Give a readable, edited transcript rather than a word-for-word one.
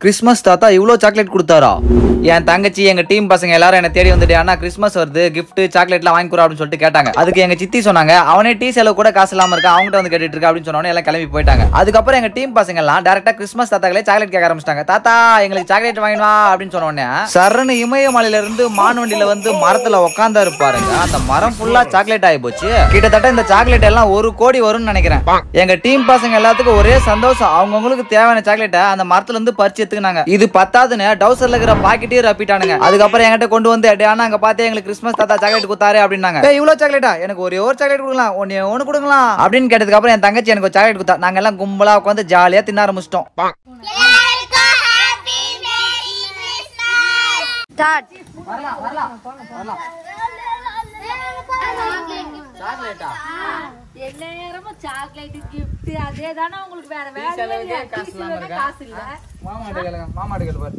Christmas தாத்தா இவ்ளோ chocolate கொடுத்தாரா? என் தங்கச்சி எங்க டீம் பசங்க எல்லாரும் என்ன தேடி வந்துட்டு அண்ணா கிறிஸ்மஸ் வருது கிஃப்ட் சாக்லேட்லாம் வாங்கி கொடுறா அப்படின்னு சொல்லிட்டு கேட்டாங்க. அதுக்கு எங்க சித்தி சொன்னாங்க அவனே டீ செலவு கூட காசு இல்லாம இருக்கா, அவங்ககிட்ட வந்து கேட்டுட்டு இருக்கா அப்படின்னு சொன்னோன்னே எல்லாம் கிளம்பி போயிட்டாங்க. அதுக்கப்புறம் எங்க டீம் பசங்க எல்லாம் டைரக்டா கிறிஸ்மஸ் தாத்தாக்களே சாக்லேட் கேட்க ஆரம்பிச்சிட்டாங்க. தாத்தா எங்களுக்கு சாக்லேட் வாங்கிட்டு வா அப்படின்னு சொன்னோன்னே சரணு இமயமலையில இருந்து மான்வண்டியில வந்து மரத்துல உட்காந்தா இருப்பாருங்க. அந்த மரம் ஃபுல்லா சாக்லேட் ஆகி போச்சு. கிட்டத்தட்ட இந்த சாக்லேட் எல்லாம் 1 கோடி வரும்னு நினைக்கிறேன். எங்க டீம் பசங்க எல்லாத்துக்கும் ஒரே சந்தோஷம். அவங்களுக்கு தேவையான சாக்லேட்டை அந்த மரத்துல இருந்து பறிச்சு எடுத்துக்கினாங்க. இது பத்தாதுன்னு டவுசர்ல இருக்கிற பாக்கெட்டையும் ரப்பிட்டானுங்க. அதுக்கப்புறம் என்கிட்ட கொண்டு வந்து ஆனா அங்க பாத்தே எங்களுக்கு கிறிஸ்மஸ் தாத்தா சாக்லேட் கொடுத்தாரு அப்படின்னாங்க. இவ்வளவு சாக்லேட்டா? எனக்கு ஒரே ஒரு சாக்லேட் கொடுக்கலாம், ஒன்னு கொடுக்கலாம் அப்படின்னு கேட்டதுக்கு அப்புறம் என் தங்கச்சி எனக்கு ஒரு சாக்லேட் கொடுத்தா. நாங்க எல்லாம் கும்பலா உட்காந்து ஜாலியா தின்ன ஆரம்பிச்சிட்டோம். சாக்லேட் கிஃப்ட் அதேதானே உங்களுக்கு வேற வேற காசு இல்ல. மாமாட்ட கேளு பாரு.